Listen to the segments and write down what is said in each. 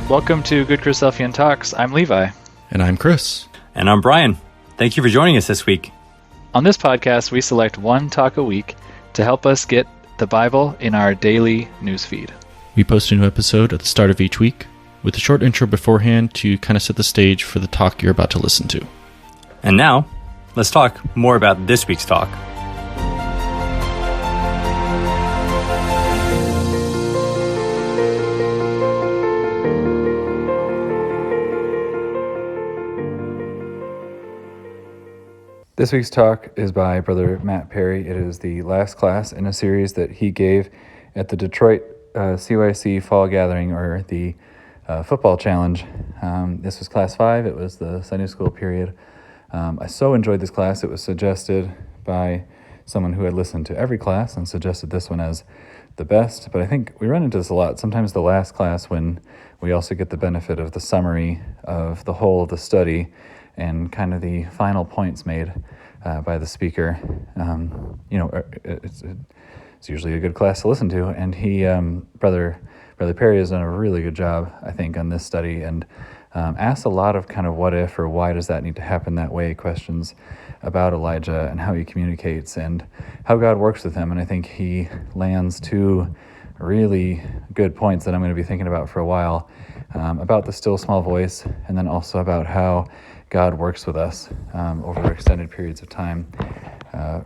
Welcome to Good Christadelphian Talks. I'm Levi. And I'm Chris. And I'm Brian. Thank you for joining us this week. On this podcast, we select one talk a week to help us get the Bible in our daily newsfeed. We post a new episode at the start of each week with a short intro beforehand to kind of set the stage for the talk you're about to listen to. And now, let's talk more about this week's talk. This week's talk is by Brother Matt Parry. It is the last class in a series that he gave at the Detroit CYC Fall Gathering, or the football challenge. This was class 5. It was the Sunday school period. I so enjoyed this class. It was suggested by someone who had listened to every class and suggested this one as the best. But I think we run into this a lot. Sometimes the last class, when we also get the benefit of the summary of the whole of the study and kind of the final points made by the speaker. It's usually a good class to listen to, and he, Brother Parry, has done a really good job, I think, on this study, and asked a lot of kind of what if or why does that need to happen that way questions about Elijah and how he communicates and how God works with him. And I think he lands two really good points that I'm going to be thinking about for a while, about the still small voice, and then also about how God works with us over extended periods of time.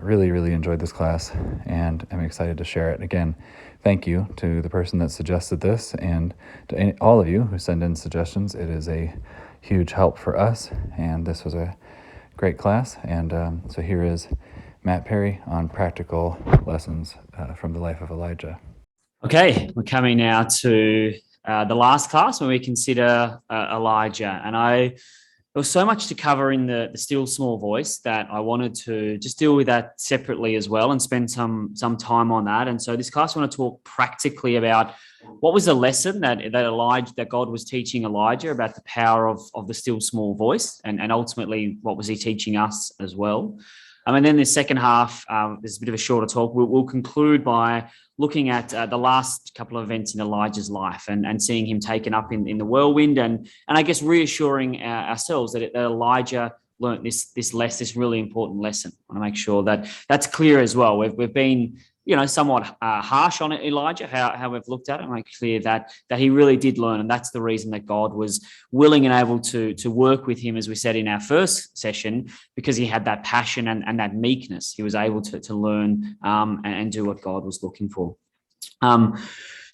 Really enjoyed this class, and I'm excited to share it. Again, thank you to the person that suggested this, and to all of you who send in suggestions. It is a huge help for us, and this was a great class. And so here is Matt Parry on practical lessons from the life of Elijah. Okay, we're coming now to the last class when we consider Elijah, and there was so much to cover in the still small voice that I wanted to just deal with that separately as well and spend some time on that. And so this class, I want to talk practically about what was the lesson that God was teaching Elijah about the power of the still small voice, and ultimately what was he teaching us as well. And then the second half, there's a bit of a shorter talk. We'll conclude by looking at the last couple of events in Elijah's life and seeing him taken up in the whirlwind, and I guess reassuring ourselves that Elijah learned this really important lesson. I want to make sure that that's clear as well. We've been somewhat harsh on it, Elijah, how we've looked at it, and make clear that he really did learn, and that's the reason that God was willing and able to work with him, as we said in our first session, because he had that passion and that meekness. He was able to learn and do what God was looking for.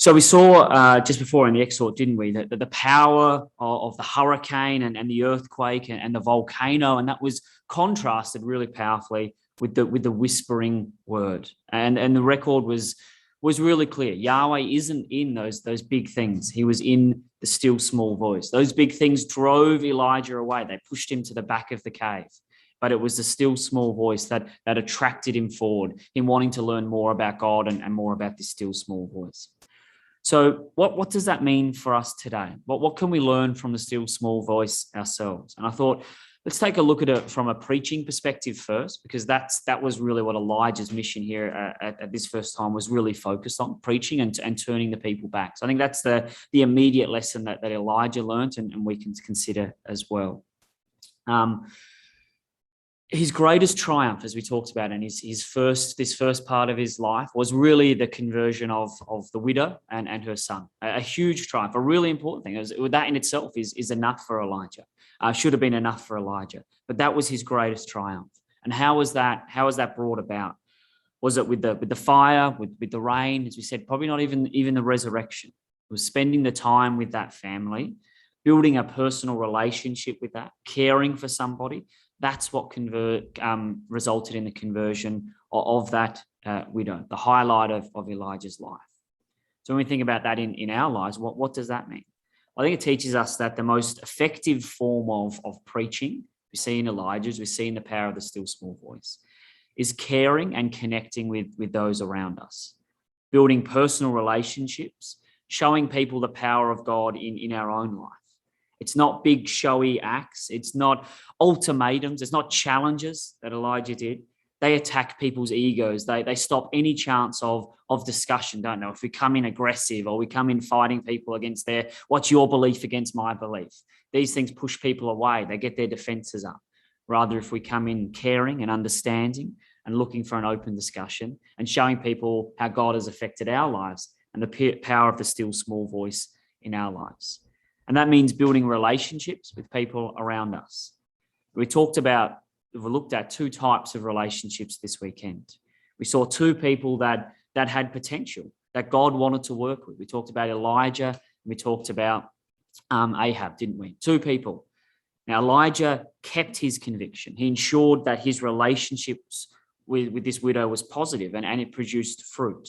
So we saw just before in the exhort, didn't we, that the power of the hurricane and the earthquake and the volcano, and that was contrasted really powerfully with the whispering word, and the record was really clear. Yahweh isn't in those big things. He was in the still small voice. Those big things drove Elijah away. They pushed him to the back of the cave, but it was the still small voice that attracted him forward, him wanting to learn more about God and more about this still small voice. So what does that mean for us today? What can we learn from the still small voice ourselves? And I thought, let's take a look at it from a preaching perspective first, because that was really what Elijah's mission here at this first time was really focused on, preaching and turning the people back. So I think that's the immediate lesson that Elijah learned, and we can consider as well. His greatest triumph, as we talked about, and this first part of his life was really the conversion of the widow and her son. A huge triumph, a really important thing. That in itself is enough for Elijah. Should have been enough for Elijah, but that was his greatest triumph. And how was that brought about? Was it with the fire, with the rain? As we said, probably not even the resurrection. It was spending the time with that family, building a personal relationship with that, caring for somebody. That's what resulted in the conversion of that widow, the highlight of Elijah's life. So when we think about that in our lives, what does that mean? I think it teaches us that the most effective form of preaching we see in Elijah's, we see in the power of the still small voice, is caring and connecting with those around us, building personal relationships, showing people the power of God in our own life. It's not big showy acts. It's not ultimatums. It's not challenges that Elijah did, They attack people's egos. They stop any chance of discussion, don't know. If we come in aggressive or we come in fighting people against what's your belief against my belief, these things push people away. They get their defenses up. Rather, if we come in caring and understanding and looking for an open discussion and showing people how God has affected our lives and the power of the still small voice in our lives. And that means building relationships with people around us. We looked at two types of relationships this weekend. We saw two people that had potential, that God wanted to work with. We talked about Elijah and we talked about Ahab, didn't we? Two people. Now, Elijah kept his conviction. He ensured that his relationships with this widow was positive and it produced fruit.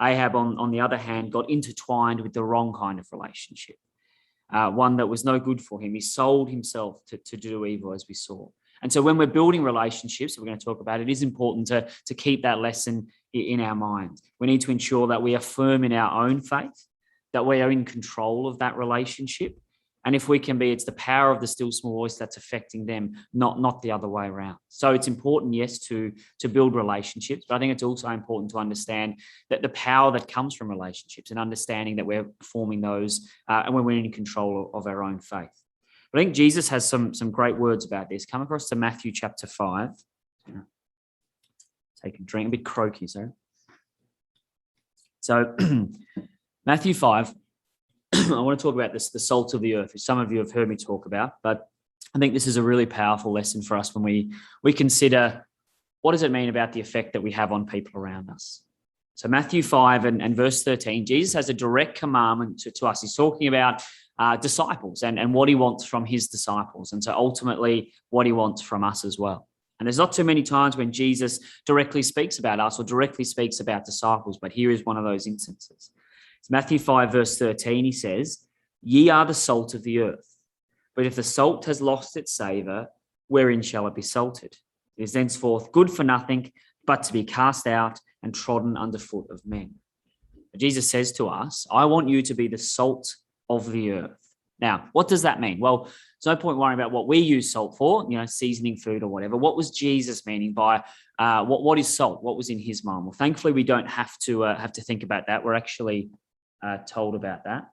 Ahab, on the other hand, got intertwined with the wrong kind of relationship, one that was no good for him. He sold himself to do evil, as we saw. And so when we're building relationships, we're going to talk about it, is important to keep that lesson in our mind. We need to ensure that we are firm in our own faith, that we are in control of that relationship. And if we can be, it's the power of the still small voice that's affecting them, not the other way around. So it's important, yes, to build relationships, but I think it's also important to understand that the power that comes from relationships and understanding that we're forming those and when we're in control of our own faith. But I think Jesus has some great words about this. Come across to Matthew chapter 5. Take a drink, a bit croaky, sorry. So Matthew 5. I want to talk about this, the salt of the earth, which some of you have heard me talk about, but I think this is a really powerful lesson for us when we consider what does it mean about the effect that we have on people around us. So Matthew 5 and verse 13, Jesus has a direct commandment to us. He's talking about disciples and what he wants from his disciples, and so ultimately what he wants from us as well. And there's not too many times when Jesus directly speaks about us or directly speaks about disciples, but here is one of those instances. It's Matthew 5, verse 13, he says, "Ye are the salt of the earth. But if the salt has lost its savour, wherein shall it be salted? It is thenceforth good for nothing, but to be cast out and trodden under foot of men." Jesus says to us, I want you to be the salt of the earth. Now, what does that mean? Well, there's no point worrying about what we use salt for, seasoning food or whatever. What was Jesus meaning by what is salt? What was in his mind? Well, thankfully, we don't have to think about that. We're actually told about that.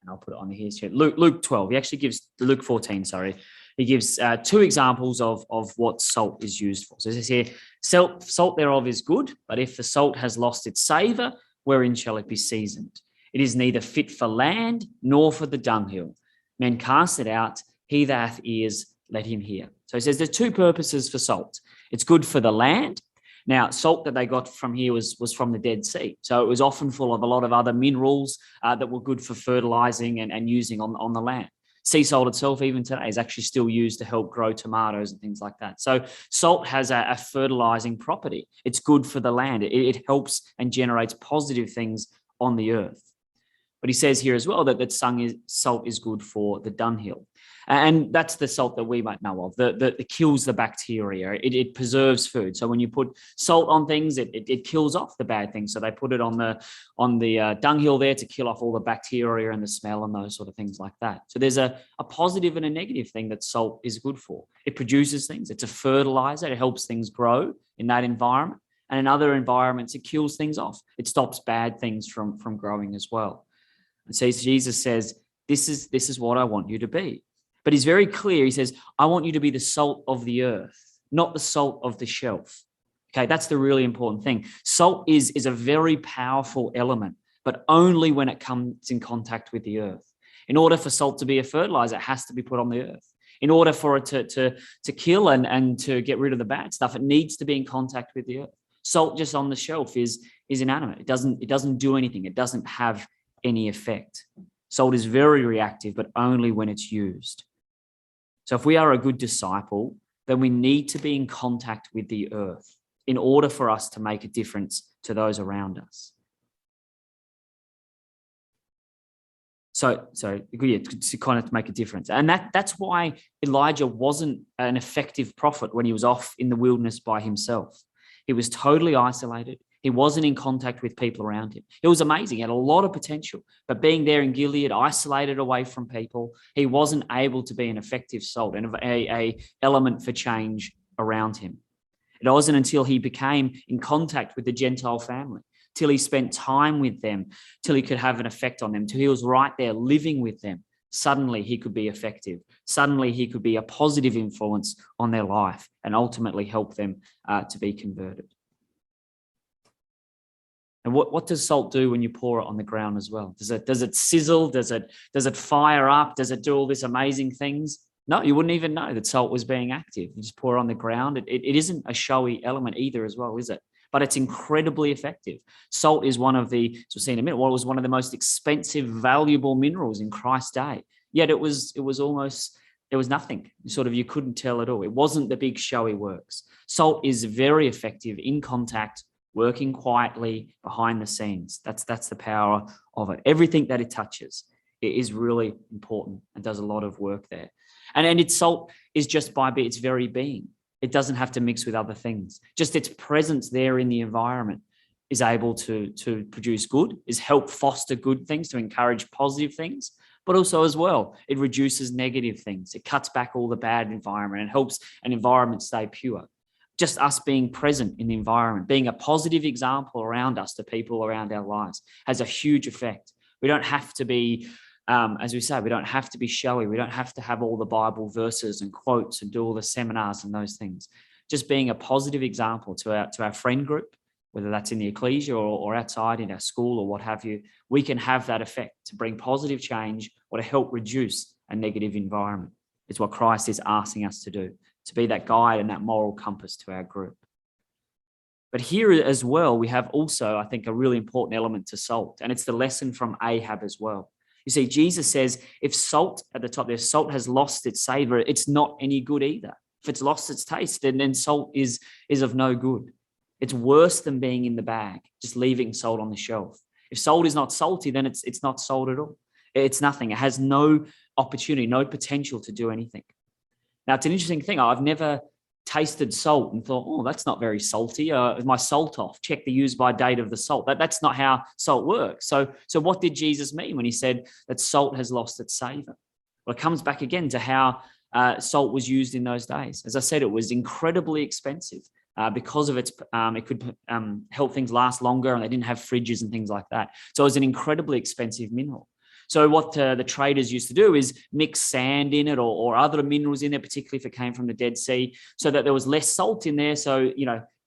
And I'll put it on here. Luke 12. He actually gives Luke 14. Sorry, he gives two examples of what salt is used for. So it says here, salt thereof is good, but if the salt has lost its savour, wherein shall it be seasoned? It is neither fit for land nor for the dunghill. Men cast it out. He that hath ears, let him hear. So he says there's two purposes for salt. It's good for the land. Now, salt that they got from here was from the Dead Sea. So it was often full of a lot of other minerals that were good for fertilizing and using on the land. Sea salt itself, even today, is actually still used to help grow tomatoes and things like that. So salt has a fertilizing property. It's good for the land. It helps and generates positive things on the earth. But he says here as well that salt is good for the Dunhill. And that's the salt that we might know of, that kills the bacteria. It preserves food. So when you put salt on things, it kills off the bad things. So they put it on the dunghill there to kill off all the bacteria and the smell and those sort of things like that. So there's a positive and a negative thing that salt is good for. It produces things. It's a fertilizer. It helps things grow in that environment. And in other environments, it kills things off. It stops bad things from growing as well. And so Jesus says, this is what I want you to be. But he's very clear. He says, I want you to be the salt of the earth, not the salt of the shelf. Okay, that's the really important thing. Salt is a very powerful element, but only when it comes in contact with the earth. In order for salt to be a fertilizer, it has to be put on the earth. In order for it to kill and to get rid of the bad stuff, it needs to be in contact with the earth. Salt just on the shelf is inanimate. It doesn't do anything. It doesn't have any effect. Salt is very reactive, but only when it's used. So if we are a good disciple, then we need to be in contact with the earth in order for us to make a difference to those around us. So yeah, to kind of make a difference. And that's why Elijah wasn't an effective prophet when he was off in the wilderness by himself. He was totally isolated. He wasn't in contact with people around him. It was amazing. He had a lot of potential, but being there in Gilead, isolated away from people, he wasn't able to be an effective salt and a element for change around him. It wasn't until he became in contact with the Gentile family, till he spent time with them, till he could have an effect on them, till he was right there living with them. Suddenly he could be effective. Suddenly he could be a positive influence on their life and ultimately help them to be converted. And what does salt do when you pour it on the ground as well? Does it sizzle? Does it fire up? Does it do all these amazing things? No, you wouldn't even know that salt was being active. You just pour it on the ground. It isn't a showy element either as well, is it? But it's incredibly effective. Salt is one of the, as we'll see in a minute, was one of the most expensive, valuable minerals in Christ's day. Yet it was nothing. You couldn't tell at all. It wasn't the big showy works. Salt is very effective in contact, working quietly behind the scenes. That's the power of it. Everything that it touches, it is really important and does a lot of work there. And its salt is just by its very being. It doesn't have to mix with other things. Just its presence there in the environment is able to produce good, is help foster good things, to encourage positive things, but also as well, it reduces negative things. It cuts back all the bad environment and helps an environment stay pure. Just us being present in the environment, being a positive example around us to people around our lives has a huge effect. We don't have to be, as we say, we don't have to be showy. We don't have to have all the Bible verses and quotes and do all the seminars and those things. Just being a positive example to our friend group, whether that's in the ecclesia or outside in our school or what have you, we can have that effect to bring positive change or to help reduce a negative environment. It's what Christ is asking us to do, to be that guide and that moral compass to our group. But here as well, we have also, I think, a really important element to salt, and it's the lesson from Ahab as well. You see, Jesus says, if salt at the top there, salt has lost its savor, it's not any good either. If it's lost its taste, then salt is of no good. It's worse than being in the bag, just leaving salt on the shelf. If salt is not salty, then it's not salt at all. It's nothing. It has no opportunity, no potential to do anything. Now, it's an interesting thing. I've never tasted salt and thought, oh, that's not very salty. Is my salt off? Check the use-by date of the salt. That's not how salt works. So what did Jesus mean when he said that salt has lost its savor? Well, it comes back again to how salt was used in those days. As I said, it was incredibly expensive because of its, it could help things last longer, and they didn't have fridges and things like that. So it was an incredibly expensive mineral. So what the traders used to do is mix sand in it or other minerals in there, particularly if it came from the Dead Sea, so that there was less salt in there. So,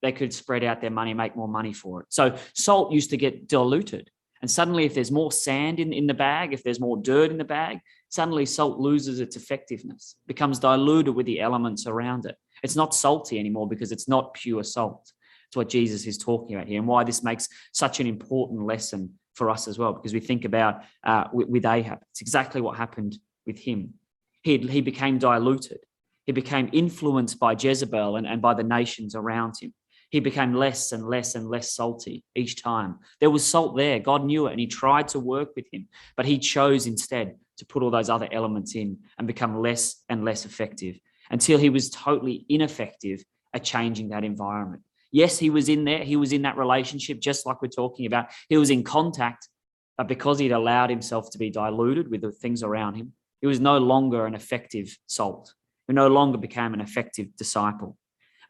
they could spread out their money, make more money for it. So salt used to get diluted. And suddenly if there's more sand in the bag, if there's more dirt in the bag, suddenly salt loses its effectiveness, becomes diluted with the elements around it. It's not salty anymore because it's not pure salt. It's what Jesus is talking about here, and why this makes such an important lesson for us as well, because we think about with Ahab. It's exactly what happened with him. He became diluted. He became influenced by Jezebel and by the nations around him. He became less and less and less salty each time. There was salt there. God knew it, and he tried to work with him, but he chose instead to put all those other elements in and become less and less effective until he was totally ineffective at changing that environment. Yes, he was in there. He was in that relationship, just like we're talking about. He was in contact, but because he'd allowed himself to be diluted with the things around him, he was no longer an effective salt. He no longer became an effective disciple.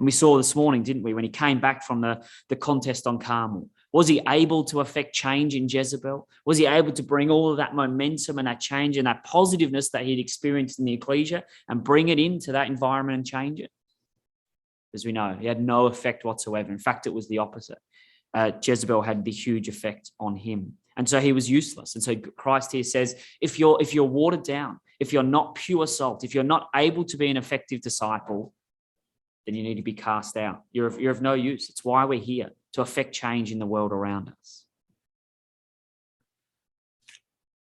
And we saw this morning, didn't we, when he came back from the contest on Carmel, was he able to affect change in Jezebel? Was he able to bring all of that momentum and that change and that positiveness that he'd experienced in the ecclesia and bring it into that environment and change it? As we know, he had no effect whatsoever. In fact, it was the opposite. Jezebel had the huge effect on him. And so he was useless. And so Christ here says, if you're watered down, if you're not pure salt, if you're not able to be an effective disciple, then you need to be cast out. You're of no use. It's why we're here, to affect change in the world around us.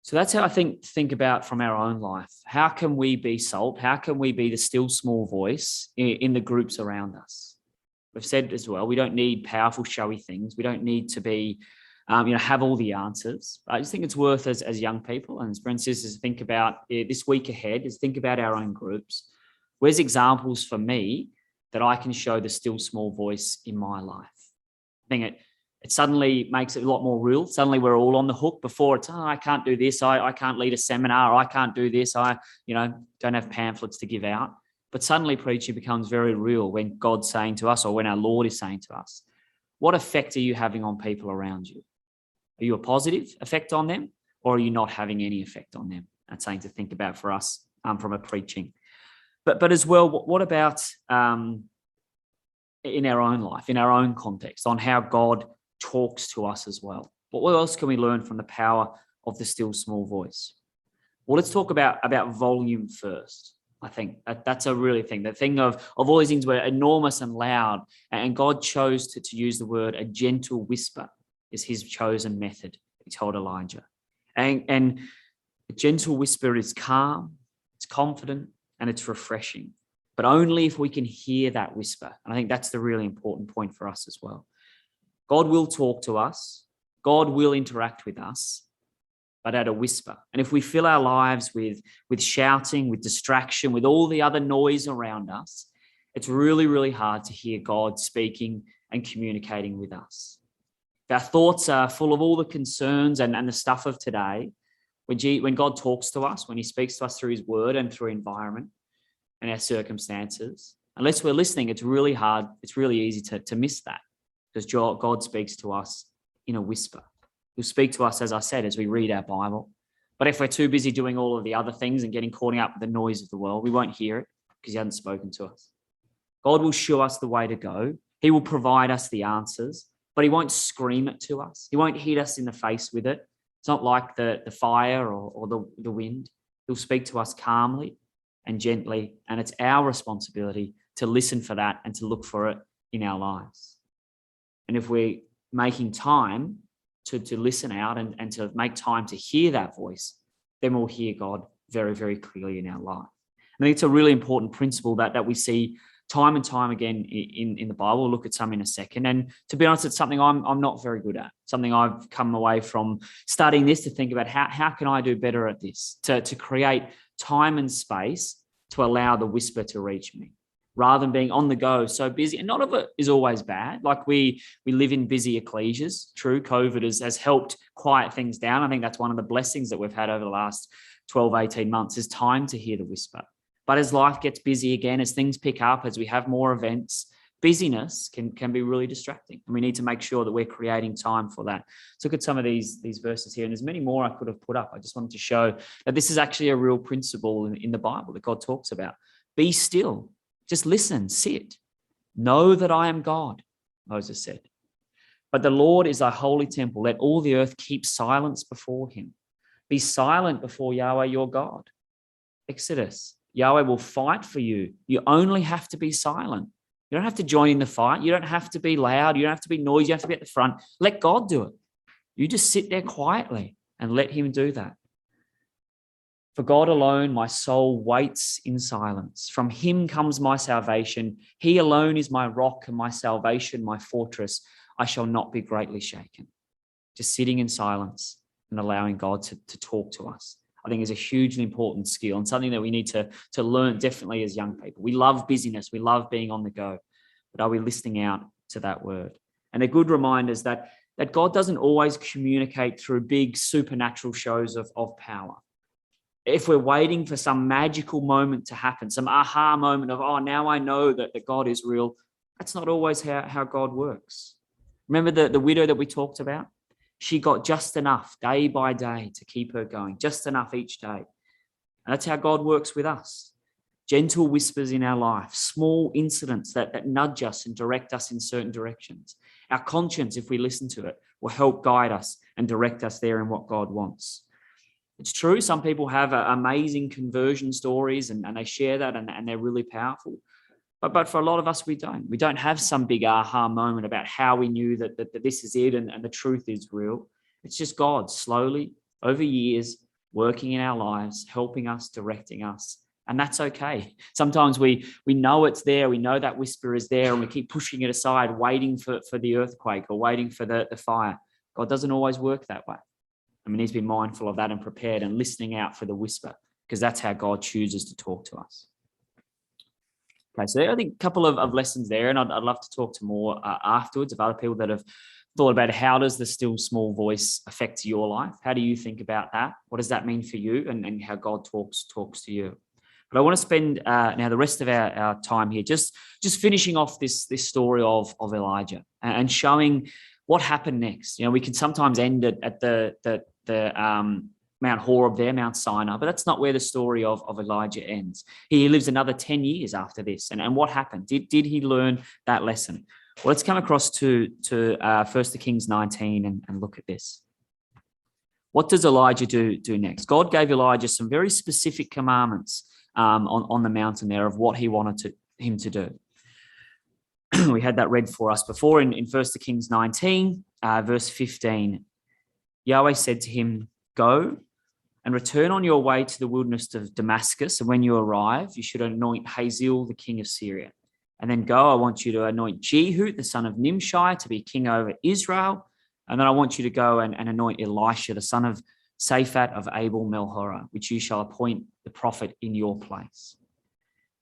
So that's how I think about from our own life. How can we be salt? How can we be the still small voice in the groups around us? We've said as well, we don't need powerful, showy things. We don't need to be, have all the answers. I just think it's worth as young people and as brothers and sisters think about this week ahead, is think about our own groups. Where's examples for me that I can show the still small voice in my life? I think it suddenly makes it a lot more real. Suddenly we're all on the hook. Before it's, I can't do this. I can't lead a seminar. I can't do this. I don't have pamphlets to give out. But suddenly preaching becomes very real when God's saying to us, or when our Lord is saying to us, what effect are you having on people around you? Are you a positive effect on them, or are you not having any effect on them? That's something to think about for us from a preaching. But as well, what about in our own life, in our own context, on how God talks to us as well? What else can we learn from the power of the still small voice? Well, let's talk about volume first. I think that's a really thing. The thing of all these things were enormous and loud, and God chose to use the word a gentle whisper is his chosen method, he told Elijah. And a gentle whisper is calm, it's confident, and it's refreshing. But only if we can hear that whisper. And I think that's the really important point for us as well. God will talk to us. God will interact with us, but at a whisper. And if we fill our lives with shouting, with distraction, with all the other noise around us, it's really, really hard to hear God speaking and communicating with us. If our thoughts are full of all the concerns and the stuff of today, when God talks to us, when he speaks to us through his word and through environment and our circumstances, unless we're listening, it's really hard, it's really easy to miss that, because God speaks to us in a whisper. He'll speak to us, as I said, as we read our Bible. But if we're too busy doing all of the other things and getting caught up with the noise of the world, we won't hear it because he hasn't spoken to us. God will show us the way to go. He will provide us the answers, but he won't scream it to us. He won't hit us in the face with it. It's not like the fire or the wind. He'll speak to us calmly and gently, and it's our responsibility to listen for that and to look for it in our lives. And if we're making time to listen out and to make time to hear that voice, then we'll hear God very, very clearly in our life. I think it's a really important principle that we see time and time again in the Bible. We'll look at some in a second. And to be honest, it's something I'm not very good at, something I've come away from studying this to think about how can I do better at this, to create time and space to allow the whisper to reach me, rather than being on the go, so busy. And none of it is always bad. Like we live in busy ecclesias. True, COVID has helped quiet things down. I think that's one of the blessings that we've had over the last 12, 18 months is time to hear the whisper. But as life gets busy again, as things pick up, as we have more events, busyness can be really distracting. And we need to make sure that we're creating time for that. Let's look at some of these verses here. And there's many more I could have put up. I just wanted to show that this is actually a real principle in the Bible that God talks about. Be still. Just listen, sit. Know that I am God, Moses said. But the Lord is thy holy temple. Let all the earth keep silence before him. Be silent before Yahweh your God. Exodus. Yahweh will fight for you. You only have to be silent. You don't have to join in the fight. You don't have to be loud. You don't have to be noisy. You don't have to be at the front. Let God do it. You just sit there quietly and let him do that. For God alone, my soul waits in silence. From him comes my salvation. He alone is my rock and my salvation, my fortress. I shall not be greatly shaken. Just sitting in silence and allowing God to talk to us, I think is a hugely important skill and something that we need to learn definitely as young people. We love busyness. We love being on the go. But are we listening out to that word? And a good reminder is that God doesn't always communicate through big supernatural shows of power. If we're waiting for some magical moment to happen, some aha moment of, oh, now I know that God is real, that's not always how God works. Remember the widow that we talked about? She got just enough day by day to keep her going, just enough each day. And that's how God works with us. Gentle whispers in our life, small incidents that nudge us and direct us in certain directions. Our conscience, if we listen to it, will help guide us and direct us there in what God wants. It's true, some people have amazing conversion stories and they share that and they're really powerful. But for a lot of us, we don't. We don't have some big aha moment about how we knew that this is it and the truth is real. It's just God slowly, over years, working in our lives, helping us, directing us. And that's okay. Sometimes we know it's there. We know that whisper is there and we keep pushing it aside, waiting for the earthquake or waiting for the fire. God doesn't always work that way. And we need to be mindful of that and prepared and listening out for the whisper, because that's how God chooses to talk to us. Okay, so I think a couple of lessons there, and I'd love to talk to more afterwards of other people that have thought about how does the still small voice affect your life? How do you think about that? What does that mean for you and how God talks to you? But I want to spend now the rest of our time here just finishing off this story of Elijah and showing what happened next. We can sometimes end at the Mount Horeb there, Mount Sinai, but that's not where the story of Elijah ends. He lives another 10 years after this. And what happened? Did he learn that lesson? Well, let's come across to 1 Kings 19 and look at this. What does Elijah do next? God gave Elijah some very specific commandments on the mountain there of what he wanted him to do. We had that read for us before in 1 Kings 19, verse 15. Yahweh said to him, "Go and return on your way to the wilderness of Damascus, and when you arrive, you should anoint Hazael, the king of Syria. And then go, I want you to anoint Jehu, the son of Nimshi, to be king over Israel. And then I want you to go and anoint Elisha, the son of Shaphat of Abel Melhorah, which you shall appoint the prophet in your place."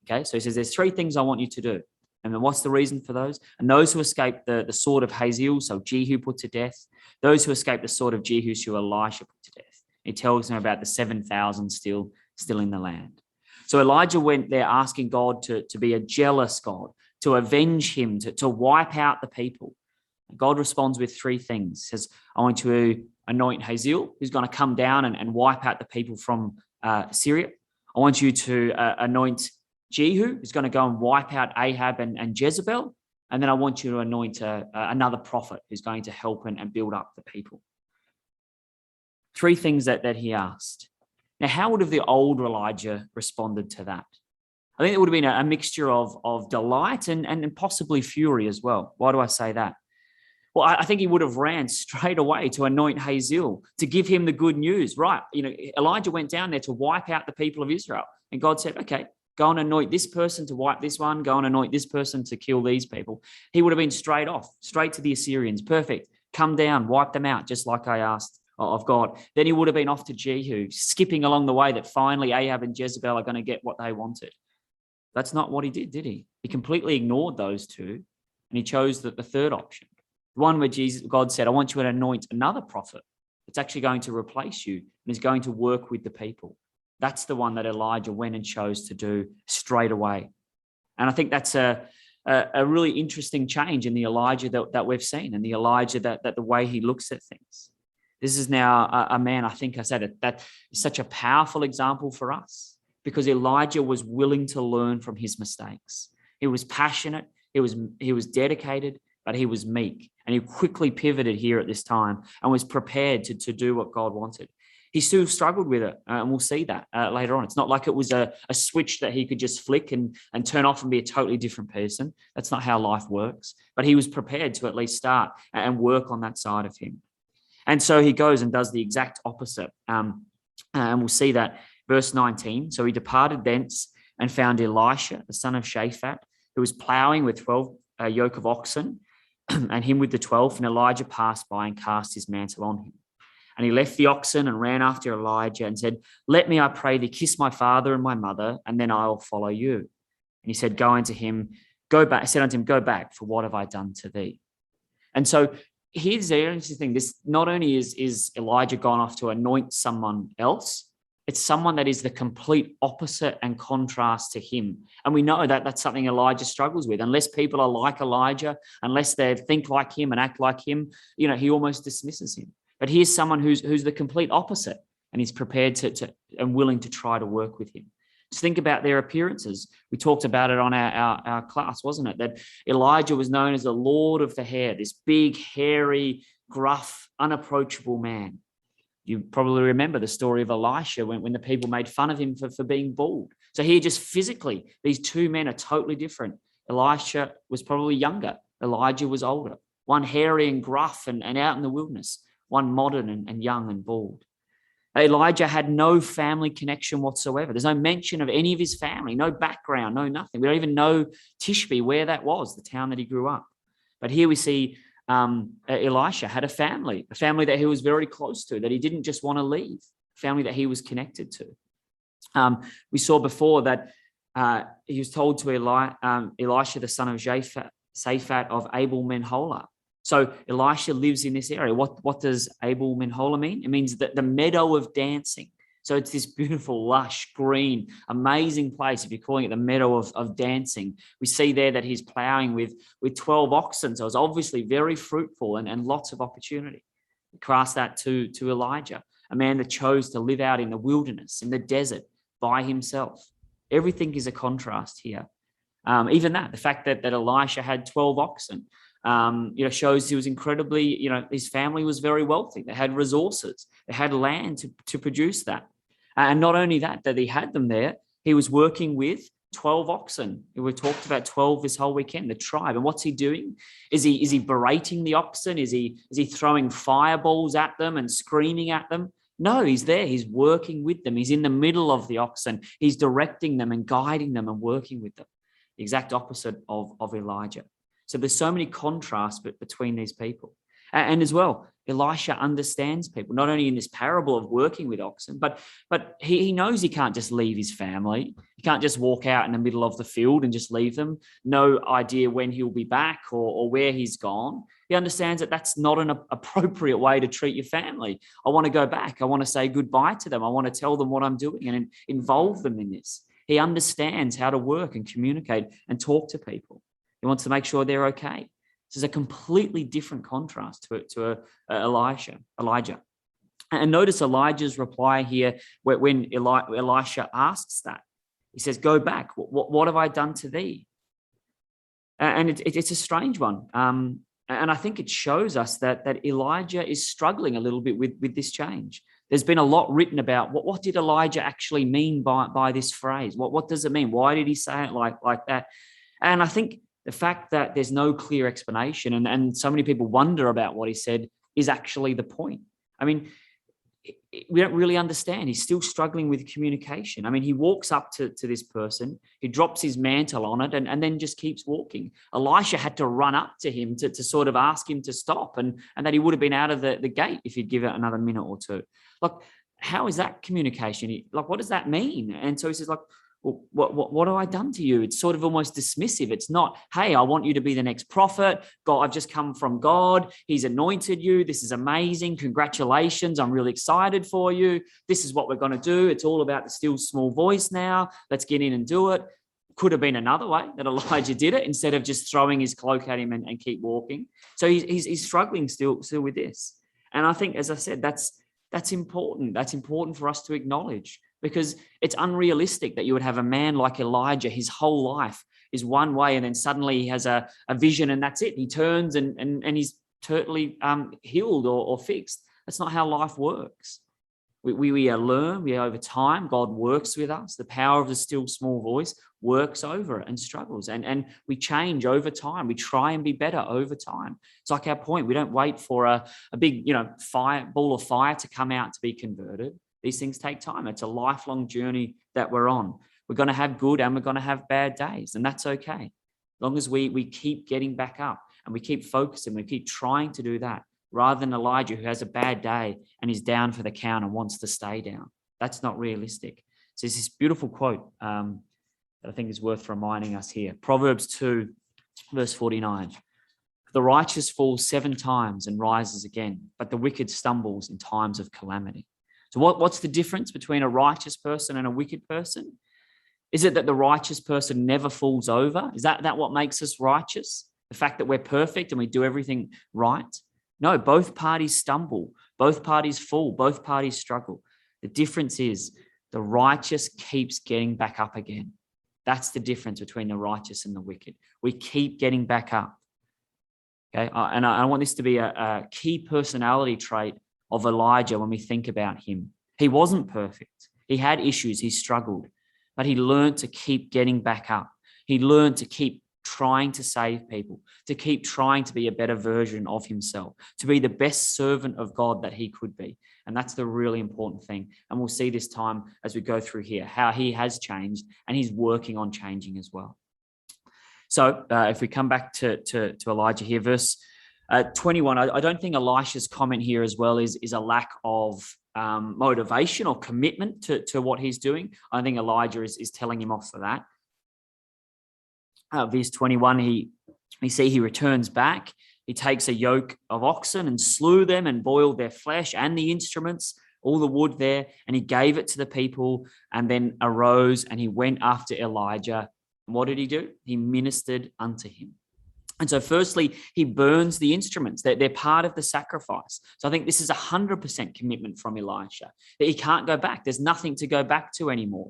Okay, so he says there's three things I want you to do. And then what's the reason for those? And those who escaped the sword of Hazael, so Jehu put to death. Those who escaped the sword of Jehu, so Elisha put to death. He tells them about the 7,000 still in the land. So Elijah went there asking God to be a jealous God, to avenge him, to wipe out the people. God responds with three things. He says, I want you to anoint Hazael, who's going to come down and wipe out the people from Syria. I want you to anoint Jehu, who's going to go and wipe out Ahab and Jezebel. And then I want you to anoint another prophet who's going to help and build up the people. Three things that he asked. Now, how would have the old Elijah responded to that? I think it would have been a mixture of delight and possibly fury as well. Why do I say that? Well, I think he would have ran straight away to anoint Hazael, to give him the good news. Right, Elijah went down there to wipe out the people of Israel. And God said, okay, go and anoint this person to wipe this one. Go and anoint this person to kill these people. He would have been straight to the Assyrians. Perfect. Come down, wipe them out, just like I asked of God. Then he would have been off to Jehu, skipping along the way that finally Ahab and Jezebel are going to get what they wanted. That's not what he did he? He completely ignored those two, and he chose the third option. The one where God said, I want you to anoint another prophet that's actually going to replace you and is going to work with the people. That's the one that Elijah went and chose to do straight away. And I think that's a really interesting change in the Elijah that we've seen, and the Elijah that the way he looks at things. This is now a man, I think I said it, that is such a powerful example for us, because Elijah was willing to learn from his mistakes. He was passionate, he was dedicated, but he was meek. And he quickly pivoted here at this time and was prepared to do what God wanted. He still struggled with it, and we'll see that later on. It's not like it was a switch that he could just flick and turn off and be a totally different person. That's not how life works. But he was prepared to at least start and work on that side of him. And so he goes and does the exact opposite. And we'll see that verse 19. So he departed thence and found Elisha, the son of Shaphat, who was plowing with 12 yoke of oxen, and him with the 12. And Elijah passed by and cast his mantle on him. And he left the oxen and ran after Elijah and said, let me, I pray thee, kiss my father and my mother, and then I will follow you. And he said, go unto him, go back. I said unto him, go back, for what have I done to thee? And so here's the interesting thing. This not only is Elijah gone off to anoint someone else, it's someone that is the complete opposite and contrast to him. And we know that that's something Elijah struggles with. Unless people are like Elijah, unless they think like him and act like him, he almost dismisses him. But here's someone who's the complete opposite, and he's prepared to and willing to try to work with him. Just think about their appearances. We talked about it on our class, wasn't it? That Elijah was known as the Lord of the Hair, this big, hairy, gruff, unapproachable man. You probably remember the story of Elisha when the people made fun of him for being bald. So here, just physically, these two men are totally different. Elisha was probably younger. Elijah was older. One hairy and gruff and out in the wilderness. One modern and young and bald. Elijah had no family connection whatsoever. There's no mention of any of his family, no background, no nothing. We don't even know Tishbe, where that was, the town that he grew up. But here we see Elisha had a family that he was very close to, that he didn't just want to leave, a family that he was connected to. We saw before that he was told to Elisha, the son of Shaphat of Abel Menholah. So Elisha lives in this area. What does Abel Menholah mean? It means that the meadow of dancing. So it's this beautiful, lush, green, amazing place. If you're calling it the meadow of dancing, we see there that he's plowing with 12 oxen. So it's obviously very fruitful and lots of opportunity. Contrast that to Elijah, a man that chose to live out in the wilderness, in the desert by himself. Everything is a contrast here. Even the fact that Elisha had 12 oxen, shows he was incredibly, his family was very wealthy. They had resources. They had land to produce that. And not only that he had them there, he was working with 12 oxen. We talked about 12 this whole weekend, the tribe. And what's he doing? Is he berating the oxen? Is he throwing fireballs at them and screaming at them? No, he's there. He's working with them. He's in the middle of the oxen. He's directing them and guiding them and working with them. The exact opposite of Elijah. So there's so many contrasts between these people. And as well, Elisha understands people, not only in this parable of working with oxen, but he knows he can't just leave his family. He can't just walk out in the middle of the field and just leave them. No idea when he'll be back or where he's gone. He understands that that's not an appropriate way to treat your family. I want to go back. I want to say goodbye to them. I want to tell them what I'm doing and involve them in this. He understands how to work and communicate and talk to people. He wants to make sure they're okay. This is a completely different contrast to Elijah. And notice Elijah's reply here when Elisha asks that. He says, go back. What have I done to thee? And it's a strange one. And I think it shows us that Elijah is struggling a little bit with this change. There's been a lot written about what did Elijah actually mean by this phrase? What does it mean? Why did he say it like that? And I think the fact that there's no clear explanation and so many people wonder about what he said is actually the point. I mean, we don't really understand. He's still struggling with communication. I mean, he walks up to this person, he drops his mantle on it and then just keeps walking. Elisha had to run up to him to sort of ask him to stop and that he would have been out of the gate if he'd give it another minute or two. Like, how is that communication? What does that mean? And so he says, well, what have I done to you? It's sort of almost dismissive. It's not, hey, I want you to be the next prophet. God, I've just come from God. He's anointed you. This is amazing. Congratulations. I'm really excited for you. This is what we're going to do. It's all about the still small voice now. Let's get in and do it. Could have been another way that Elijah did it instead of just throwing his cloak at him and keep walking. So he's struggling still with this. And I think, as I said, that's important. That's important for us to acknowledge. Because it's unrealistic that you would have a man like Elijah, his whole life is one way, and then suddenly he has a vision and that's it. He turns and he's totally healed or fixed. That's not how life works. We learn, over time, God works with us. The power of the still small voice works over it and struggles. And we change over time. We try and be better over time. It's like our point. We don't wait for a big, ball of fire to come out to be converted. These things take time. It's a lifelong journey that we're on. We're going to have good and we're going to have bad days, and that's okay. As long as we keep getting back up and we keep focusing, we keep trying to do that, rather than Elijah who has a bad day and is down for the count and wants to stay down. That's not realistic. So there's this beautiful quote that I think is worth reminding us here. Proverbs 2, verse 49. The righteous falls 7 times and rises again, but the wicked stumbles in times of calamity. So what's the difference between a righteous person and a wicked person? Is it that the righteous person never falls over? Is that what makes us righteous? The fact that we're perfect and we do everything right? No, both parties stumble, both parties fall, both parties struggle. The difference is the righteous keeps getting back up again. That's the difference between the righteous and the wicked. We keep getting back up. Okay, and I want this to be a key personality trait of Elijah when we think about him. He wasn't perfect. He had issues. He struggled, but he learned to keep getting back up. He learned to keep trying to save people, to keep trying to be a better version of himself, to be the best servant of God that he could be. And that's the really important thing. And we'll see this time as we go through here, how he has changed and he's working on changing as well. So if we come back to Elijah here, verse 21, I don't think Elisha's comment here as well is a lack of motivation or commitment to what he's doing. I think Elijah is telling him off for that. Verse 21, he returns back. He takes a yoke of oxen and slew them and boiled their flesh and the instruments all the wood there, and he gave it to the people, and then arose and he went after Elijah. And what did he do? He ministered unto him. And so firstly, he burns the instruments. They're part of the sacrifice. So I think this is 100% commitment from Elisha, that he can't go back. There's nothing to go back to anymore.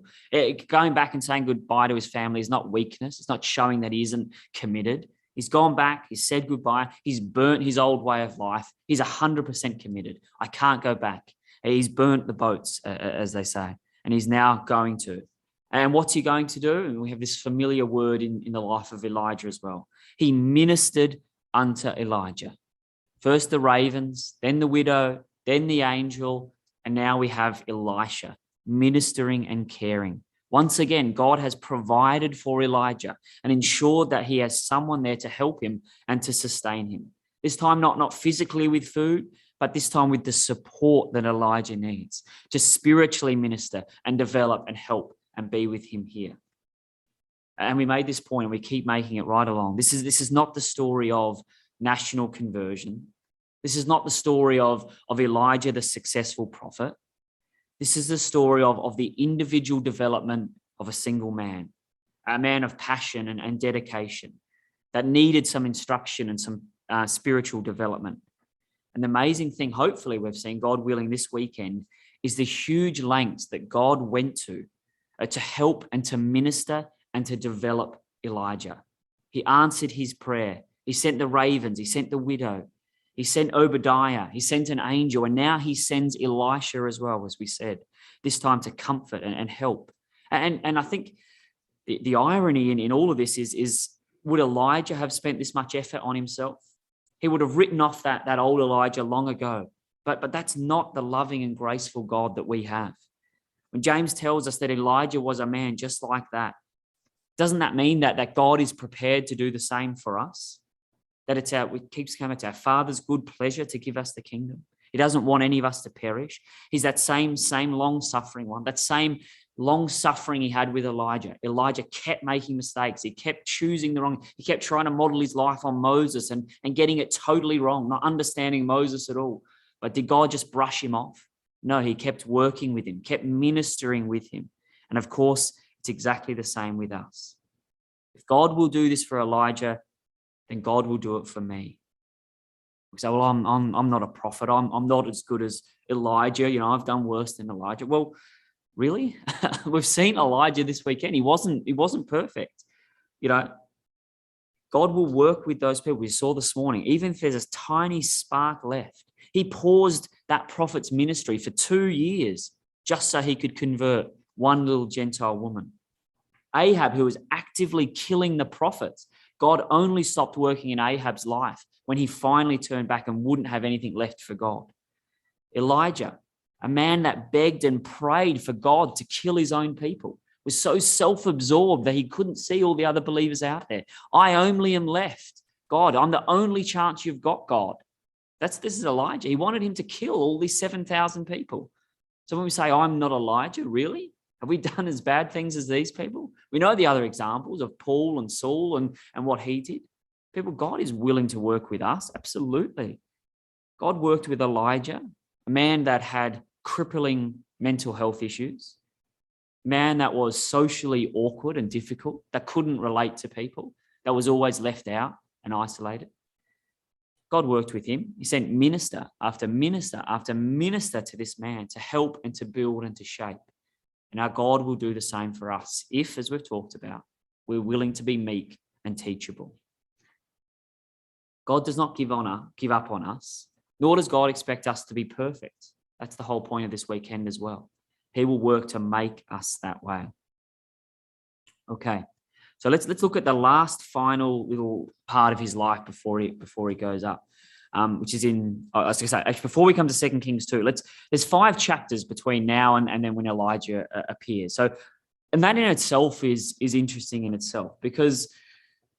Going back and saying goodbye to his family is not weakness. It's not showing that he isn't committed. He's gone back. He's said goodbye. He's burnt his old way of life. He's 100% committed. I can't go back. He's burnt the boats, as they say, and he's now going to. And what's he going to do? And we have this familiar word in the life of Elijah as well. He ministered unto Elijah. First the ravens, then the widow, then the angel, and now we have Elisha ministering and caring. Once again, God has provided for Elijah and ensured that he has someone there to help him and to sustain him. This time not physically with food, but this time with the support that Elijah needs to spiritually minister and develop and help and be with him here. And we made this point and we keep making it right along. This is not the story of national conversion. This is not the story of Elijah, the successful prophet. This is the story of the individual development of a single man, a man of passion and dedication that needed some instruction and some spiritual development. And the amazing thing, hopefully we've seen, God willing, this weekend, is the huge lengths that God went to help and to minister and to develop Elijah. He answered his prayer. He sent the ravens. He sent the widow. He sent Obadiah. He sent an angel. And now he sends Elisha as well, as we said, this time to comfort and help. And I think the irony in all of this is would Elijah have spent this much effort on himself? He would have written off that old Elijah long ago. But that's not the loving and graceful God that we have. When James tells us that Elijah was a man just like that, doesn't that mean that God is prepared to do the same for us? That it keeps coming, it's our Father's good pleasure to give us the kingdom. He doesn't want any of us to perish. He's that same long-suffering one, that same long-suffering he had with Elijah. Elijah kept making mistakes. He kept choosing the wrong. He kept trying to model his life on Moses and getting it totally wrong, not understanding Moses at all. But did God just brush him off? No, he kept working with him, kept ministering with him. And of course, it's exactly the same with us. If God will do this for Elijah, then God will do it for me. We say, well, I'm not a prophet. I'm not as good as Elijah. I've done worse than Elijah. Well, really? We've seen Elijah this weekend. He wasn't perfect. God will work with those people. We saw this morning, even if there's a tiny spark left. He paused that prophet's ministry for 2 years just so he could convert one little Gentile woman. Ahab, who was actively killing the prophets, God only stopped working in Ahab's life when he finally turned back and wouldn't have anything left for God. Elijah, a man that begged and prayed for God to kill his own people, was so self-absorbed that he couldn't see all the other believers out there. I only am left. God, I'm the only chance you've got, God. This is Elijah. He wanted him to kill all these 7,000 people. So when we say, I'm not Elijah, really? Have we done as bad things as these people? We know the other examples of Paul and Saul and what he did. People, God is willing to work with us. Absolutely. God worked with Elijah, a man that had crippling mental health issues, a man that was socially awkward and difficult, that couldn't relate to people, that was always left out and isolated. God worked with him. He sent minister after minister after minister to this man to help and to build and to shape. And our God will do the same for us if, as we've talked about, we're willing to be meek and teachable. God does not give up on us, nor does God expect us to be perfect. That's the whole point of this weekend as well. He will work to make us that way. Okay, so let's look at the last final little part of his life before he goes up, which is in, I was going to say, actually, before we come to 2 Kings 2, there's 5 chapters between now and then when Elijah appears. So, and that in itself is interesting in itself, because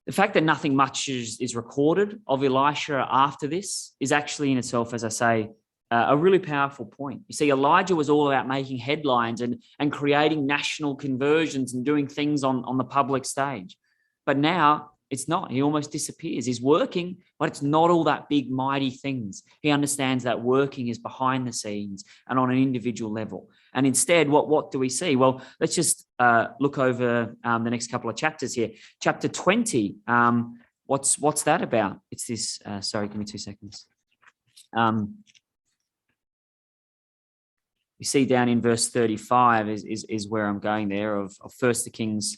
the fact that nothing much is recorded of Elisha after this is actually in itself, as I say, a really powerful point. You see, Elijah was all about making headlines and creating national conversions and doing things on the public stage. But now It's not. He almost disappears. He's working, but it's not all that big, mighty things. He understands that working is behind the scenes and on an individual level. And instead, what do we see? Well, let's just look over the next couple of chapters here. Chapter 20, what's that about? It's this, sorry, give me 2 seconds. You see down in verse 35 is where I'm going there of 1 Kings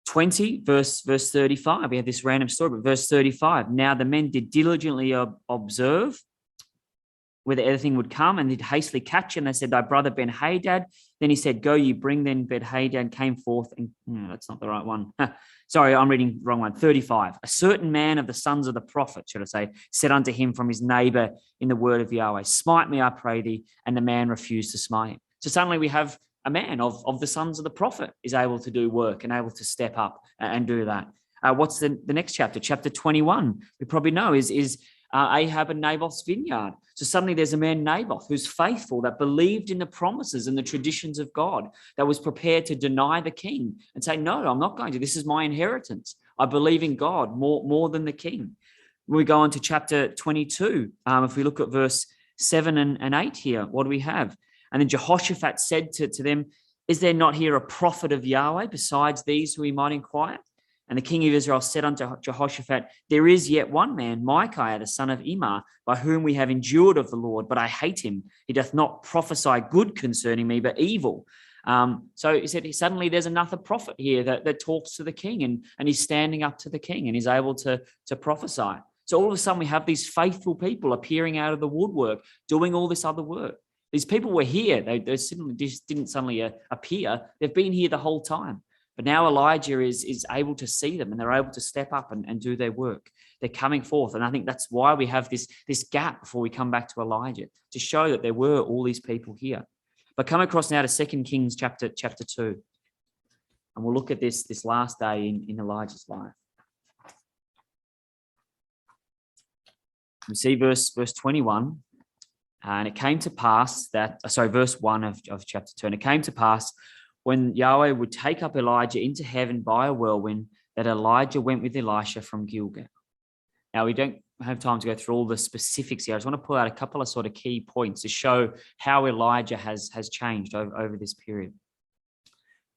20, verse 35. We have this random story, but verse 35. Now the men did diligently observe whether anything would come, and did hastily catch him. They said, thy brother Ben-Hadad. Then he said, go ye bring. Then Ben-Hadad came forth, and that's not the right one. Sorry, I'm reading the wrong one. 35. A certain man of the sons of the prophet, should I say, said unto him from his neighbor in the word of Yahweh, smite me, I pray thee. And the man refused to smite him. So suddenly we have a man of the sons of the prophet is able to do work and able to step up and do that. What's the next chapter? Chapter 21, we probably know is Ahab and Naboth's vineyard. So suddenly there's a man, Naboth, who's faithful, that believed in the promises and the traditions of God, that was prepared to deny the king and say, no, I'm not going to. This is my inheritance. I believe in God more than the king. When we go on to chapter 22, if we look at verse 7 and 8 here, what do we have? And then Jehoshaphat said to them, is there not here a prophet of Yahweh besides these who we might inquire? And the king of Israel said unto Jehoshaphat, there is yet one man, Micaiah, the son of Immer, by whom we have endured of the Lord, but I hate him. He doth not prophesy good concerning me, but evil. So he said, suddenly there's another prophet here that talks to the king, and he's standing up to the king and he's able to prophesy. So all of a sudden we have these faithful people appearing out of the woodwork, doing all this other work. These people were here. They just didn't suddenly appear. They've been here the whole time. But now Elijah is able to see them, and they're able to step up and do their work. They're coming forth. And I think that's why we have this gap before we come back to Elijah, to show that there were all these people here. But come across now to 2 Kings chapter 2. And we'll look at this last day in Elijah's life. We see verse 21. And it came to pass that, verse 1 of chapter 2. And it came to pass when Yahweh would take up Elijah into heaven by a whirlwind, that Elijah went with Elisha from Gilgal. Now, we don't have time to go through all the specifics here. I just want to pull out a couple of sort of key points to show how Elijah has changed over this period.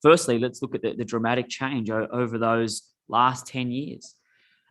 Firstly, let's look at the dramatic change over those last 10 years.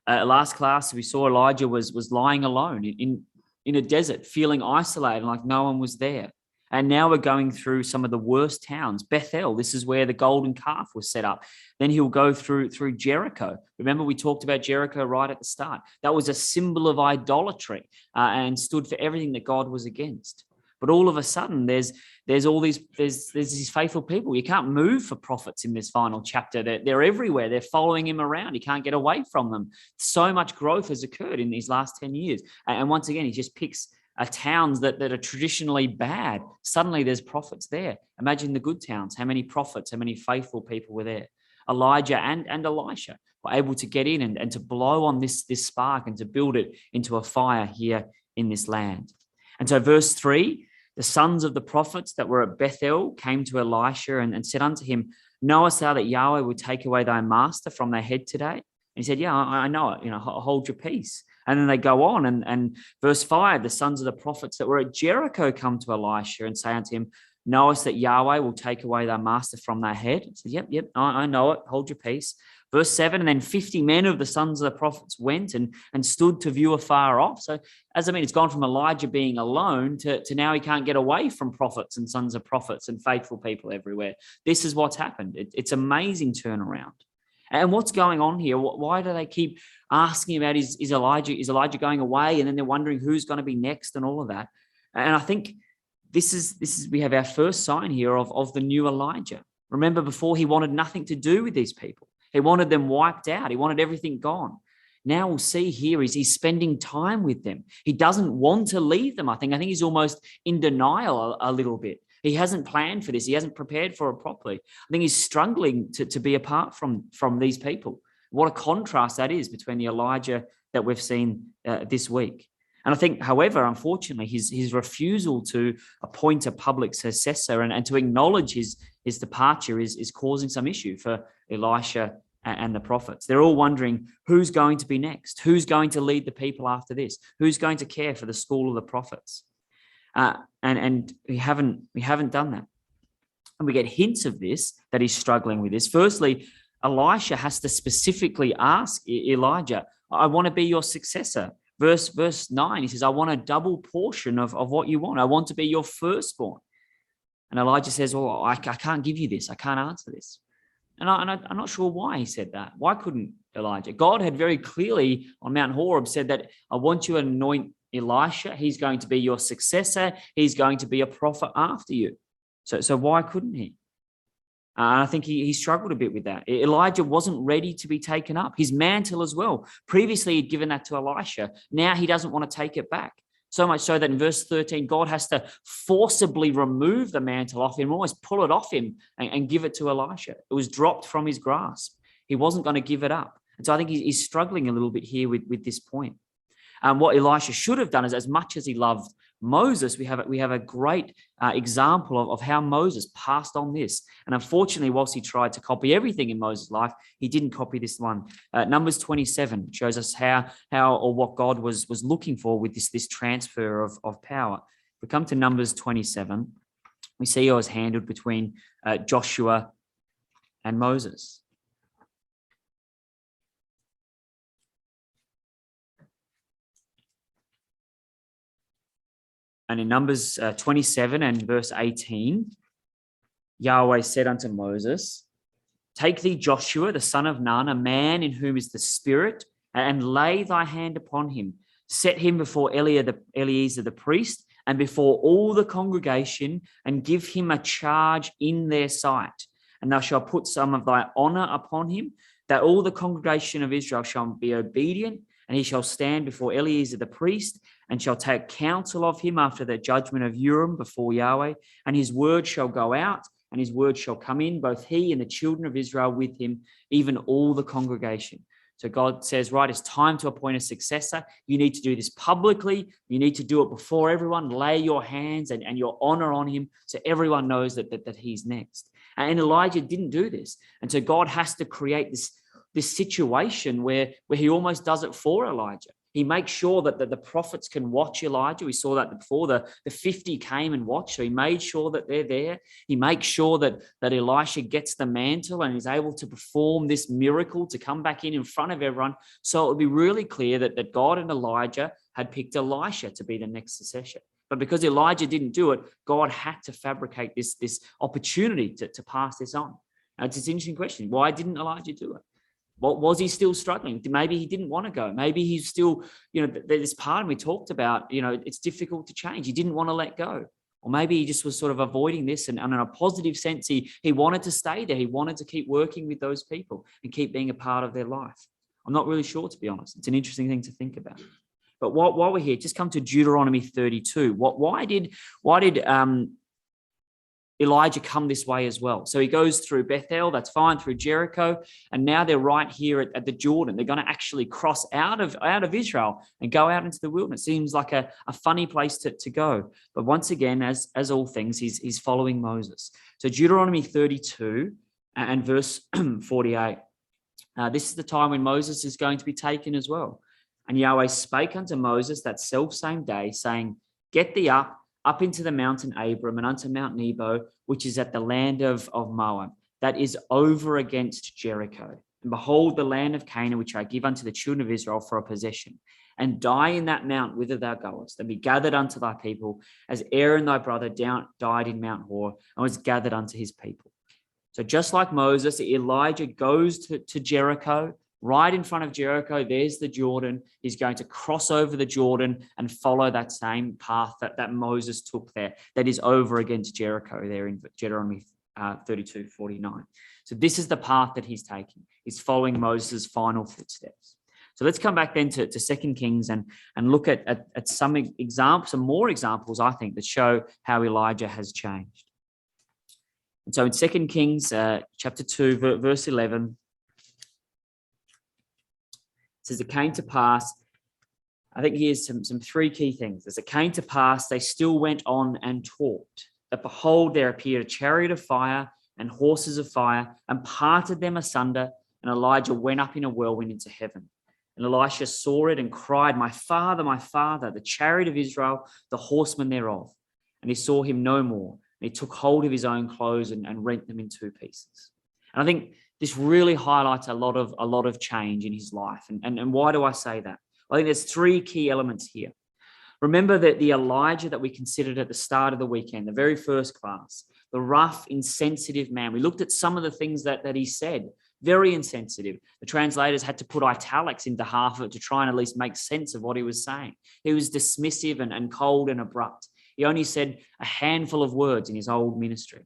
Last class, we saw Elijah was lying alone in a desert, feeling isolated, like no one was there. And now we're going through some of the worst towns. Bethel, this is where the golden calf was set up. Then he'll go through Jericho. Remember, we talked about Jericho right at the start. That was a symbol of idolatry and stood for everything that God was against. But all of a sudden, there's these faithful people. You can't move for prophets in this final chapter. They're everywhere. They're following him around. You can't get away from them. So much growth has occurred in these last 10 years. And once again, he just picks towns that are traditionally bad. Suddenly there's prophets there. Imagine the good towns. How many prophets, how many faithful people were there? Elijah and Elisha were able to get in and to blow on this spark and to build it into a fire here in this land. And so verse 3, the sons of the prophets that were at Bethel came to Elisha and said unto him, knowest thou that Yahweh will take away thy master from thy head today? And he said, yeah, I know it. Hold your peace. And then they go on, and verse 5, the sons of the prophets that were at Jericho come to Elisha and say unto him, knowest that Yahweh will take away thy master from thy head? He said, yep, I know it. Hold your peace. Verse 7, and then 50 men of the sons of the prophets went and stood to view afar off. So, it's gone from Elijah being alone to now he can't get away from prophets and sons of prophets and faithful people everywhere. This is what's happened. It's amazing turnaround. And what's going on here? Why do they keep asking about is Elijah going away? And then they're wondering who's going to be next and all of that. And I think this is we have our first sign here of the new Elijah. Remember, before he wanted nothing to do with these people. He wanted them wiped out. He wanted everything gone. Now we'll see here he's spending time with them. He doesn't want to leave them. I think he's almost in denial a little bit. He hasn't planned for this. He hasn't prepared for it properly. I think he's struggling to be apart from these people. What a contrast that is between the Elijah that we've seen this week. And I think, however, unfortunately, his refusal to appoint a public successor and to acknowledge his departure is causing some issue for Elisha and the prophets. They're all wondering who's going to be next, who's going to lead the people after this, who's going to care for the school of the prophets. And we haven't done that. And we get hints of this, that he's struggling with this. Firstly, Elisha has to specifically ask Elijah, I want to be your successor. Verse 9, he says, I want a double portion of what you want. I want to be your firstborn. And Elijah says, well, I can't give you this. I can't answer this. And I'm not sure why he said that. Why couldn't Elijah? God had very clearly on Mount Horeb said that I want you to anoint Elisha. He's going to be your successor. He's going to be a prophet after you. So why couldn't he? I think he struggled a bit with that. Elijah wasn't ready to be taken up. His mantle as well. Previously, he'd given that to Elisha. Now he doesn't want to take it back. So much so that in verse 13, God has to forcibly remove the mantle off him, almost pull it off him and give it to Elisha. It was dropped from his grasp. He wasn't going to give it up. And so I think he's struggling a little bit here with this point. What Elisha should have done is, as much as he loved Moses, we have a great example of how Moses passed on this. And unfortunately, whilst he tried to copy everything in Moses' life, he didn't copy this one. Numbers 27 shows us how or what God was looking for with this transfer of power. If we come to Numbers 27, we see how it was handled between Joshua and Moses. And in Numbers 27 and verse 18, Yahweh said unto Moses, take thee Joshua, the son of Nun, a man in whom is the Spirit, and lay thy hand upon him. Set him before Eleazar the priest and before all the congregation, and give him a charge in their sight. And thou shalt put some of thy honor upon him, that all the congregation of Israel shall be obedient, and he shall stand before Eleazar the priest, and shall take counsel of him after the judgment of Urim before Yahweh. And his word shall go out, and his word shall come in, both he and the children of Israel with him, even all the congregation. So God says, right, it's time to appoint a successor. You need to do this publicly. You need to do it before everyone. Lay your hands and your honor on him so everyone knows that he's next. And Elijah didn't do this. And so God has to create this situation where he almost does it for Elijah. He makes sure that the prophets can watch Elijah. We saw that before. The 50 came and watched, so he made sure that they're there. He makes sure that Elisha gets the mantle and is able to perform this miracle to come back in front of everyone. So it would be really clear that God and Elijah had picked Elisha to be the next successor. But because Elijah didn't do it, God had to fabricate this opportunity to pass this on. Now, it's an interesting question. Why didn't Elijah do it? What was he still struggling? Maybe he didn't want to go. Maybe he's still, this part we talked about, it's difficult to change. He didn't want to let go. Or maybe he just was sort of avoiding this. And in a positive sense, he wanted to stay there. He wanted to keep working with those people and keep being a part of their life. I'm not really sure, to be honest. It's an interesting thing to think about. But while we're here, just come to Deuteronomy 32. Why did Elijah come this way as well? So he goes through Bethel, that's fine, through Jericho, and now they're right here at the Jordan. They're going to actually cross out of Israel and go out into the wilderness. Seems like a funny place to go. But once again, as all things, he's following Moses. So Deuteronomy 32 and verse 48. This is the time when Moses is going to be taken as well. And Yahweh spake unto Moses that selfsame day, saying, get thee up into the mountain Abram, and unto Mount Nebo, which is at the land of Moab, that is over against Jericho. And behold, the land of Canaan, which I give unto the children of Israel for a possession. And die in that mount whither thou goest, and be gathered unto thy people, as Aaron thy brother died in Mount Hor, and was gathered unto his people. So just like Moses, Elijah goes to Jericho. Right in front of Jericho, there's the Jordan. He's going to cross over the Jordan and follow that same path that Moses took there, that is over against Jericho there in Deuteronomy 32:49. So this is the path that he's taking. He's following Moses' final footsteps. So let's come back then to 2 Kings and look at some examples, some more examples, I think, that show how Elijah has changed. And so in 2 Kings chapter 2, verse 11, it says, it came to pass, I think here's some three key things. As it came to pass, they still went on and talked, that behold, there appeared a chariot of fire and horses of fire, and parted them asunder, And Elijah went up in a whirlwind into heaven. And Elisha saw it and cried, my father, the chariot of Israel, the horsemen thereof. And he saw him no more. And he took hold of his own clothes and rent them in two pieces. And I think this really highlights a lot of change in his life. And why do I say that? I think there's three key elements here. Remember that the Elijah that we considered at the start of the weekend, the very first class, the rough, insensitive man. We looked at some of the things that he said, very insensitive. The translators had to put italics into half of it to try and at least make sense of what he was saying. He was dismissive and cold and abrupt. He only said a handful of words in his old ministry.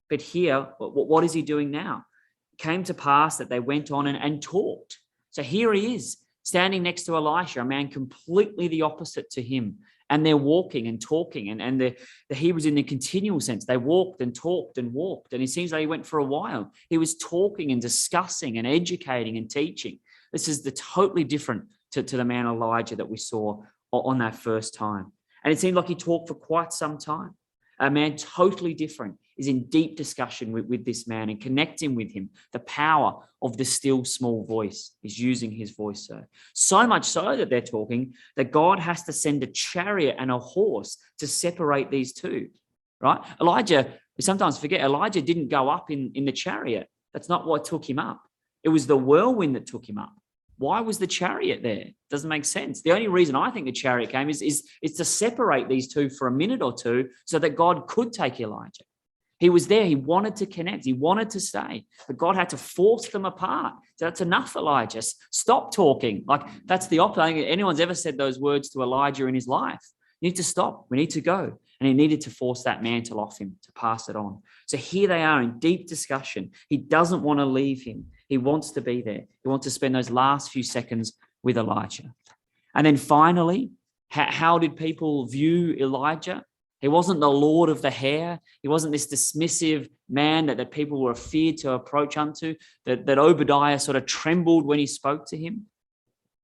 But here, what is he doing now? It came to pass that they went on and talked. So here he is, standing next to Elisha, a man completely the opposite to him. And they're walking and talking. And the Hebrews in the continual sense, they walked and talked and walked. And it seems like he went for a while. He was talking and discussing and educating and teaching. This is the totally different to the man Elijah that we saw on that first time. And it seemed like he talked for quite some time. A man totally different is in deep discussion with this man and connecting with him. The power of the still small voice is using his voice. So much so that they're talking that God has to send a chariot and a horse to separate these two, right? Elijah, we sometimes forget, Elijah didn't go up in the chariot. That's not what took him up. It was the whirlwind that took him up. Why was the chariot there? Doesn't make sense. The only reason I think the chariot came is to separate these two for a minute or two so that God could take Elijah. He was there. He wanted to connect. He wanted to stay. But God had to force them apart. So that's enough, Elijah. Stop talking. Like, that's the opposite. I don't think anyone's ever said those words to Elijah in his life. You need to stop. We need to go. And he needed to force that mantle off him to pass it on. So here they are in deep discussion. He doesn't want to leave him. He wants to be there. He wants to spend those last few seconds with Elijah. And then finally, how did people view Elijah? He wasn't the Lord of the hair. He wasn't this dismissive man that people were feared to approach unto, that Obadiah sort of trembled when he spoke to him.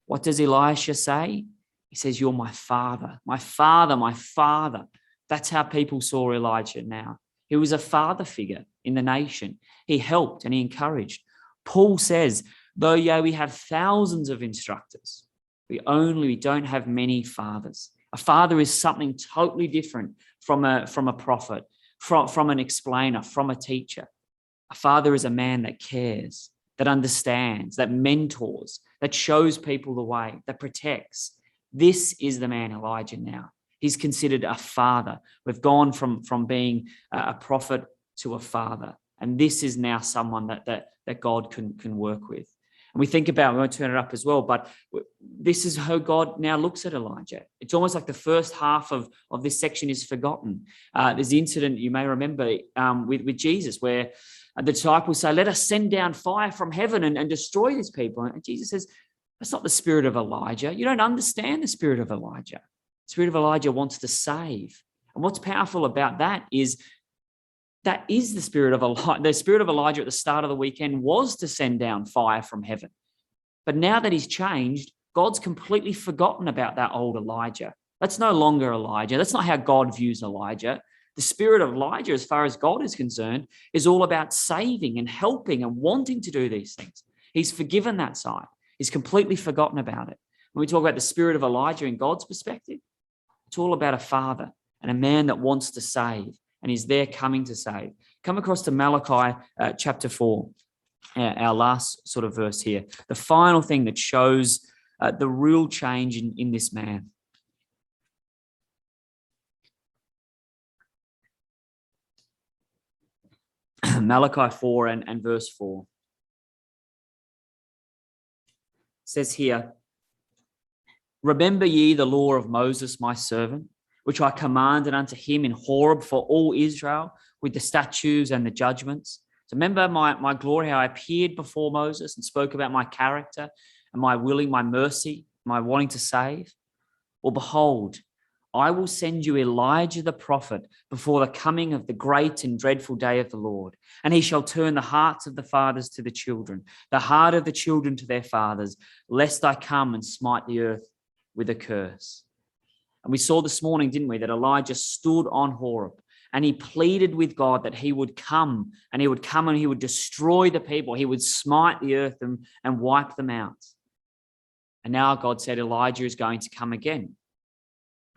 What does Elisha say? He says, you're my father, my father, my father. That's how people saw Elijah now. He was a father figure in the nation. He helped and he encouraged. Paul says, though we have thousands of instructors, we don't have many fathers. A father is something totally different from a prophet, from an explainer, from a teacher. A father is a man that cares, that understands, that mentors, that shows people the way, that protects. This is the man Elijah now. He's considered a father. We've gone from being a prophet to a father. And this is now someone that God can work with. And we think about, we won't turn it up as well, but this is how God now looks at Elijah. It's almost like the first half of this section is forgotten. There's the incident you may remember with Jesus where the disciples say, let us send down fire from heaven and destroy these people. And Jesus says, that's not the spirit of Elijah. You don't understand the spirit of Elijah. The spirit of Elijah wants to save. And what's powerful about that is the spirit of Elijah. The spirit of Elijah at the start of the weekend was to send down fire from heaven. But now that he's changed, God's completely forgotten about that old Elijah. That's no longer Elijah. That's not how God views Elijah. The spirit of Elijah, as far as God is concerned, is all about saving and helping and wanting to do these things. He's forgiven that side. He's completely forgotten about it. When we talk about the spirit of Elijah in God's perspective, it's all about a father and a man that wants to save. And he's there coming to save. Come across to Malachi chapter 4, our last sort of verse here. The final thing that shows the real change in this man. Malachi 4 and verse 4. It says here, remember ye the law of Moses, my servant, which I commanded unto him in Horeb for all Israel with the statutes and the judgments. So remember my glory, how I appeared before Moses and spoke about my character and my willing, my mercy, my wanting to save. Well, behold, I will send you Elijah the prophet before the coming of the great and dreadful day of the Lord. And he shall turn the hearts of the fathers to the children, the heart of the children to their fathers, lest I come and smite the earth with a curse. And we saw this morning, didn't we, that Elijah stood on Horeb and he pleaded with God that he would come and he would destroy the people. He would smite the earth and wipe them out. And now God said Elijah is going to come again.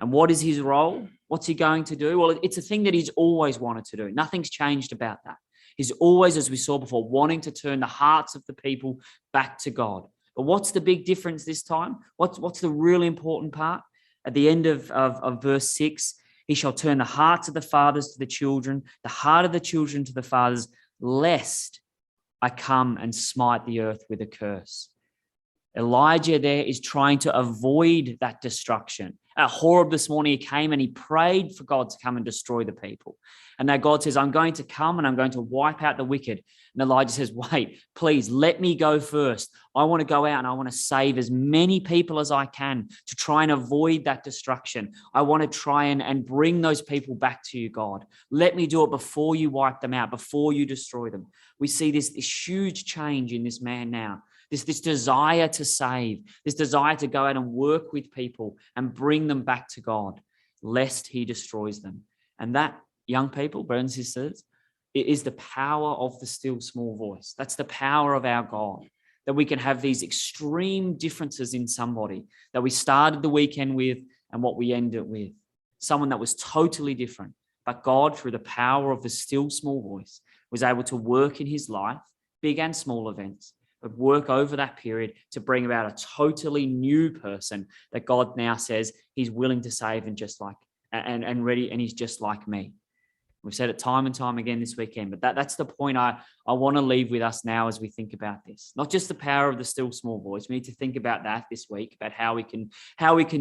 And what is his role? What's he going to do? Well, it's a thing that he's always wanted to do. Nothing's changed about that. He's always, as we saw before, wanting to turn the hearts of the people back to God. But what's the big difference this time? What's the really important part? At the end of verse 6, he shall turn the hearts of the fathers to the children, the heart of the children to the fathers, lest I come and smite the earth with a curse. Elijah there is trying to avoid that destruction. At Horeb this morning, he came and he prayed for God to come and destroy the people. And now God says, I'm going to come and I'm going to wipe out the wicked. And Elijah says, wait, please let me go first. I want to go out and I want to save as many people as I can to try and avoid that destruction. I want to try and bring those people back to you, God. Let me do it before you wipe them out, before you destroy them. We see this huge change in this man now. This desire to save, this desire to go out and work with people and bring them back to God, lest he destroys them. And that, young people, brothers and sisters, it is the power of the still small voice. That's the power of our God, that we can have these extreme differences in somebody that we started the weekend with and what we end it with. Someone that was totally different. But God, through the power of the still small voice, was able to work in his life, big and small events, but work over that period to bring about a totally new person that God now says he's willing to save and just like and ready, and he's just like me. We've said it time and time again this weekend, but that's the point I want to leave with us now as we think about this. Not just the power of the still small voice. We need to think about that this week, about how we can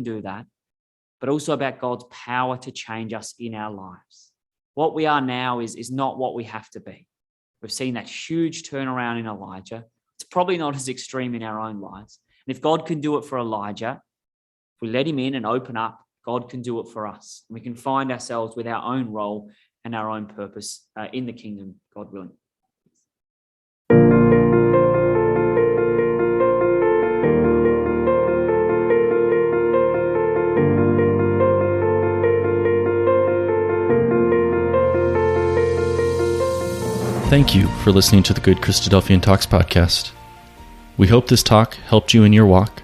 do that, but also about God's power to change us in our lives. What we are now is not what we have to be. We've seen that huge turnaround in Elijah. It's probably not as extreme in our own lives. And if God can do it for Elijah, if we let him in and open up, God can do it for us. And we can find ourselves with our own role and our own purpose in the kingdom, God willing. Thank you for listening to the Good Christadelphian Talks podcast. We hope this talk helped you in your walk.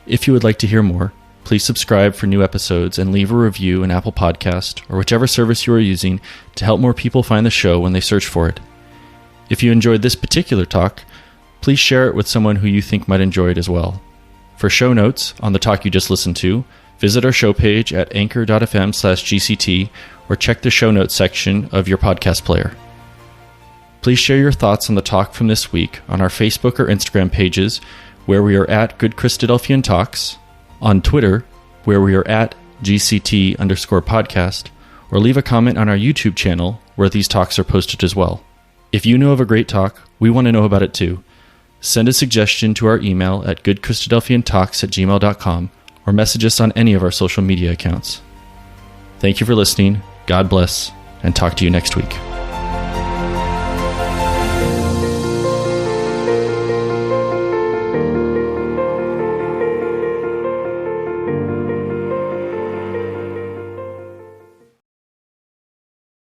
If you would like to hear more, please subscribe for new episodes and leave a review in Apple Podcast or whichever service you are using to help more people find the show when they search for it. If you enjoyed this particular talk, please share it with someone who you think might enjoy it as well. For show notes on the talk you just listened to, visit our show page at anchor.fm/GCT or check the show notes section of your podcast player. Please share your thoughts on the talk from this week on our Facebook or Instagram pages, where we are at Good Christadelphian Talks, on Twitter, where we are at GCT_podcast, or leave a comment on our YouTube channel, where these talks are posted as well. If you know of a great talk, we want to know about it too. Send a suggestion to our email at goodchristadelphiantalks@gmail.com, or message us on any of our social media accounts. Thank you for listening, God bless, and talk to you next week.